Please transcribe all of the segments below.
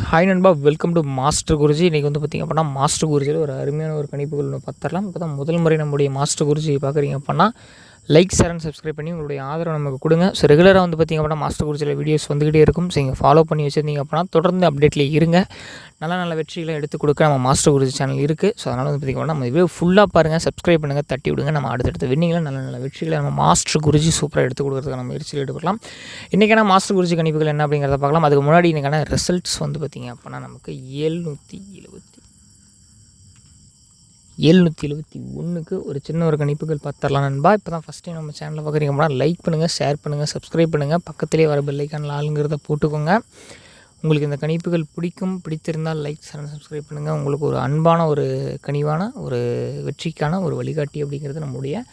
Hi நண்பா, welcome to master Guruji. இன்றைக்கி வந்து பார்த்திங்க அப்படின்னா மாஸ்டர் குருஜியில் ஒரு அருமையான ஒரு கணிப்புகள் ஒன்று பார்த்துடலாம். இப்போ தான் முதல் முறை நம்முடைய மாஸ்டர் குருஜி பார்க்குறீங்க அப்படின்னா லைக், ஷேர் அண்ட் சப்ஸ்கிரைப் பண்ணி உங்களுடைய ஆதரவு நமக்கு கொடுங்க. ஸோ ரெகுலராக வந்து பார்த்திங்க அப்படின்னா மாஸ்டர் குருஜியில் வீடியோஸ் வந்துக்கிட்டே இருக்கும். ஸோ நீங்கள் ஃபாலோ பண்ணி வச்சுருந்தீங்க அப்படின்னா தொடர்ந்து அப்டேட்டில் இருங்க. நல்ல நல்ல வெற்றிகளை எடுத்து கொடுக்க நம்ம மாஸ்டர் குருஜி சேனல் இருக்குது. ஸோ அதனால் வந்து பார்த்திங்க அப்படின்னா நம்ம வீடியோ ஃபுல்லாக பாருங்கள், சப்ஸ்கிரைப் பண்ணுங்கள், தட்டி விடுங்க. நம்ம அடுத்தடுத்த வின்னிங்கில் நல்ல நல்ல வெற்றிகளை நம்ம மாஸ்டர் குருஜி சூப்பராக எடுத்து கொடுக்குறதுக்கான முயற்சியில் எடுக்கலாம். இன்றைக்கான மாஸ்டர் குருஜி கணிப்புகள் என்ன அப்படிங்கிறத பார்க்கலாம். அதுக்கு முன்னாடி இன்றைக்கான ரிசல்ட்ஸ் வந்து பார்த்திங்க அப்படின்னா நமக்கு 771க்கு ஒரு சின்ன ஒரு கணிப்புகள் பார்த்துடலாம் நண்பா. இப்போ தான் ஃபஸ்ட் டைம் நம்ம சேனலில் பார்க்குறீங்க அப்படின்னா லைக் பண்ணுங்கள், ஷேர் பண்ணுங்கள், சப்ஸ்கிரைப் பண்ணுங்கள். பக்கத்திலே வர பெல் ஐக்கானில் ஆளுங்கிறத போட்டுக்கோங்க. உங்களுக்கு இந்த கணிப்புகள் பிடித்திருந்தால் லைக், ஷேர் அண்ட் சப்ஸ்கிரைப் பண்ணுங்கள். உங்களுக்கு ஒரு அன்பான ஒரு கனிவான ஒரு வெற்றிக்கான ஒரு வழிகாட்டி அப்படிங்கிறது நம்முடைய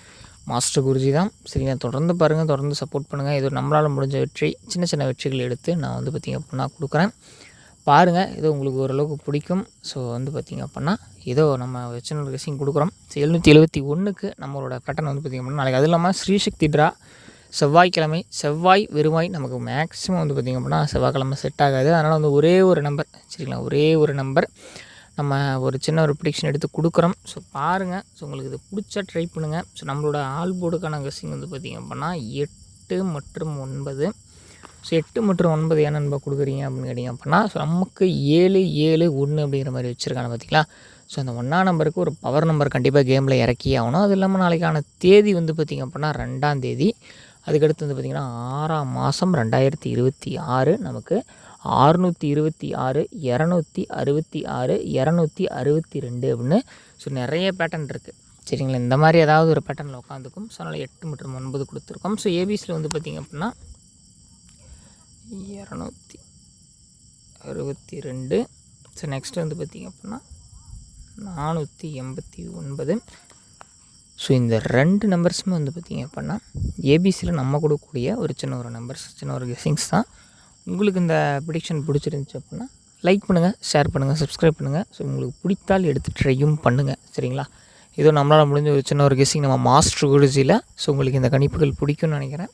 மாஸ்டர் குருஜி தான். சரிங்க, தொடர்ந்து பாருங்கள், தொடர்ந்து சப்போர்ட் பண்ணுங்கள். ஏதோ நம்மளால் முடிஞ்ச வெற்றி, சின்ன சின்ன வெற்றிகள் எடுத்து நான் வந்து பார்த்திங்க அப்படின்னா கொடுக்குறேன். பாருங்கள், ஏதோ உங்களுக்கு ஓரளவுக்கு பிடிக்கும். ஸோ வந்து பார்த்திங்க அப்படின்னா ஏதோ நம்ம சின்ன ஒரு கெஸிங் கொடுக்குறோம். 771க்கு நம்மளோட பேட்டர்ன் வந்து பார்த்திங்க அப்படின்னா நாளைக்கு, அது இல்லாமல் ஸ்ரீசக்தி ட்ரா செவ்வாய்க்கிழமை, செவ்வாய் வெறுமாய் நமக்கு மேக்ஸிமம் வந்து பார்த்திங்க அப்படின்னா செவ்வாய்க்கிழமை செட் ஆகாது. அதனால் வந்து ஒரே ஒரு நம்பர், சரிங்களா, ஒரே ஒரு நம்பர் நம்ம ஒரு சின்ன ஒரு ப்ரிடிக்ஷன் எடுத்து கொடுக்குறோம். ஸோ பாருங்கள், ஸோ உங்களுக்கு இது பிடிச்சா ட்ரை பண்ணுங்கள். ஸோ நம்மளோட ஆல் போர்டுக்கான கெஸிங் வந்து பார்த்திங்க அப்படின்னா 8 மற்றும் 9. ஸோ 8 மற்றும் 9 ஏன் நண்பா கொடுக்குறீங்க அப்படின்னு கேட்டிங்க அப்படின்னா, ஸோ நமக்கு 7, 7, 1 அப்படிங்கிற மாதிரி வச்சுருக்காங்க பார்த்திங்களா. ஸோ அந்த 1ஆம் நம்பருக்கு ஒரு பவர் நம்பர் கண்டிப்பாக கேமில் இறக்கியே ஆகணும். அது இல்லாமல் நாளைக்கான தேதி வந்து பார்த்திங்க அப்படின்னா 2ஆம் தேதி. அதுக்கடுத்து வந்து பார்த்திங்கன்னா 6ஆம் மாதம் 2026 நமக்கு 626, 266, 262 அப்படின்னு ஸோ நிறைய பேட்டர்ன் இருக்குது. சரிங்களா, இந்த மாதிரி ஏதாவது ஒரு பேட்டர்னில் உட்காந்துக்கும். ஸோ அதனால் 8 மற்றும் 9 கொடுத்துருக்கோம். ஸோ ஏபிசியில் வந்து பார்த்திங்க அப்படின்னா 262. ஸோ நெக்ஸ்ட் வந்து பார்த்திங்க அப்படின்னா 489. ஸோ இந்த 2 நம்பர்ஸுமே வந்து பார்த்திங்க அப்படின்னா ஏபிசியில் நம்ம கொடுக்கக்கூடிய ஒரு சின்ன ஒரு நம்பர்ஸ், சின்ன ஒரு கெஸிங்ஸ் தான். உங்களுக்கு இந்த ப்ரிடிக்ஷன் பிடிச்சிருந்துச்சி அப்படின்னா லைக் பண்ணுங்கள், ஷேர் பண்ணுங்கள், சப்ஸ்கிரைப் பண்ணுங்கள். ஸோ உங்களுக்கு பிடித்தால் எடுத்து ட்ரையும் பண்ணுங்கள். சரிங்களா, ஏதோ நம்மளால் முடிஞ்ச ஒரு சின்ன ஒரு கெஸிங் நம்ம மாஸ்டர் குருஜியில். ஸோ உங்களுக்கு இந்த கணிப்புகள் பிடிக்கும்னு நினைக்கிறேன்.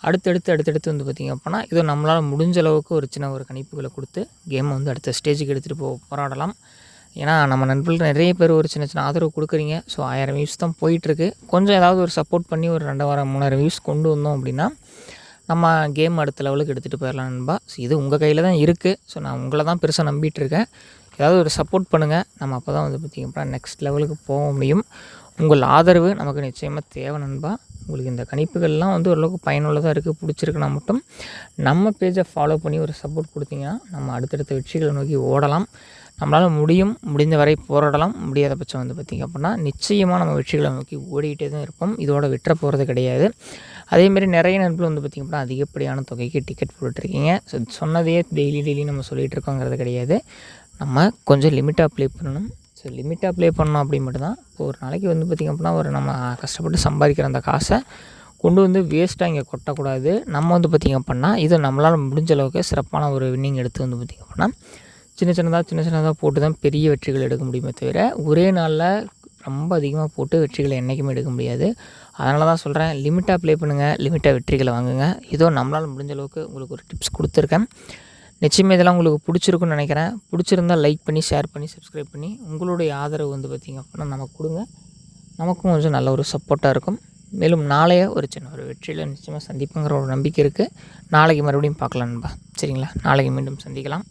அடுத்தடுத்து வந்து பார்த்திங்க அப்படின்னா ஏதோ நம்மளால் முடிஞ்ச அளவுக்கு ஒரு சின்ன ஒரு கணிப்புகளை கொடுத்து கேமை வந்து அடுத்த ஸ்டேஜுக்கு எடுத்துகிட்டு போராடலாம். ஏன்னா நம்ம நண்பர்கள் நிறைய பேர் ஒரு சின்ன சின்ன ஆதரவு கொடுக்குறீங்க. ஸோ 1000 வியூஸ் தான் போயிட்டுருக்கு. கொஞ்சம் ஏதாவது ஒரு சப்போர்ட் பண்ணி ஒரு 2000, 3000 வியூஸ் கொண்டு வந்தோம் அப்படின்னா நம்ம கேம் அடுத்த லெவலுக்கு எடுத்துகிட்டு போயிடலாம் நண்பா. ஸோ இது உங்கள் கையில் தான் இருக்குது. ஸோ நான் உங்களை தான் பெருசாக நம்பிட்டுருக்கேன். ஏதாவது ஒரு சப்போர்ட் பண்ணுங்கள். நம்ம அப்போ தான் வந்து பார்த்திங்க அப்படின்னா நெக்ஸ்ட் லெவலுக்கு போக முடியும். உங்கள் ஆதரவு நமக்கு நிச்சயமாக தேவை நண்பா. உங்களுக்கு இந்த கணிப்புகள்லாம் வந்து ஓரளவுக்கு பயனுள்ளதாக இருக்குது, பிடிச்சிருக்குன்னா மட்டும் நம்ம பேஜை ஃபாலோ பண்ணி ஒரு சப்போர்ட் கொடுத்தீங்கன்னா நம்ம அடுத்தடுத்த வெற்றிகளை நோக்கி ஓடலாம். நம்மளால் முடிந்த வரை போராடலாம். முடியாத பட்சம் வந்து பார்த்திங்க அப்படின்னா நிச்சயமாக நம்ம வெற்றிகளை நோக்கி ஓடிக்கிட்டே தான் இருப்போம். இதோட விட்டுற போகிறது கிடையாது. அதேமாரி நிறைய நண்பர்கள் வந்து பார்த்திங்க அப்படின்னா அதிகப்படியான தொகைக்கு டிக்கெட் போட்டுட்ருக்கீங்க. ஸோ சொன்னதையே டெய்லி நம்ம சொல்லிகிட்டு இருக்கோங்கிறது கிடையாது. நம்ம கொஞ்சம் லிமிட்டாக ப்ளே பண்ணணும். ஸோ லிமிட்டாக ப்ளே பண்ணோம் அப்படின்னு மட்டும்தான். இப்போ ஒரு நாளைக்கு வந்து பார்த்திங்க அப்படின்னா ஒரு நம்ம கஷ்டப்பட்டு சம்பாதிக்கிற அந்த காசை கொண்டு வந்து வேஸ்ட்டாக இங்கே கொட்டக்கூடாது. நம்ம வந்து பார்த்திங்க அப்படின்னா இது நம்மளால் முடிஞ்ச அளவுக்கு சிறப்பான ஒரு வின்னிங் எடுத்து வந்து பார்த்திங்க அப்படின்னா சின்ன சின்னதாக போட்டு தான் பெரிய வெற்றிகள் எடுக்க முடியுமே தவிர ஒரே நாளில் ரொம்ப அதிகமாக போட்டு வெற்றிகளை என்றைக்குமே எடுக்க முடியாது. அதனால தான் சொல்கிறேன், லிமிட்டாக ப்ளே பண்ணுங்கள், லிமிட்டாக வெற்றிகளை வாங்குங்க. ஏதோ நம்மளால் முடிஞ்ச அளவுக்கு உங்களுக்கு ஒரு டிப்ஸ் கொடுத்துருக்கேன். நிச்சயமாக இதெல்லாம் உங்களுக்கு பிடிச்சிருக்குன்னு நினைக்கிறேன். பிடிச்சிருந்தால் லைக் பண்ணி, ஷேர் பண்ணி, சப்ஸ்கிரைப் பண்ணி உங்களுடைய ஆதரவு வந்து பார்த்திங்க அப்படின்னா நமக்கு கொடுங்க. நமக்கும் கொஞ்சம் நல்ல ஒரு சப்போர்ட்டாக இருக்கும். மேலும் நாளைய ஒரு சின்ன ஒரு வெற்றியில் நிச்சயமாக சந்திப்புங்கிற ஒரு நம்பிக்கை இருக்குது. நாளைக்கு மறுபடியும் பார்க்கலாம் நண்பா. சரிங்களா, நாளைக்கு மீண்டும் சந்திக்கலாம்.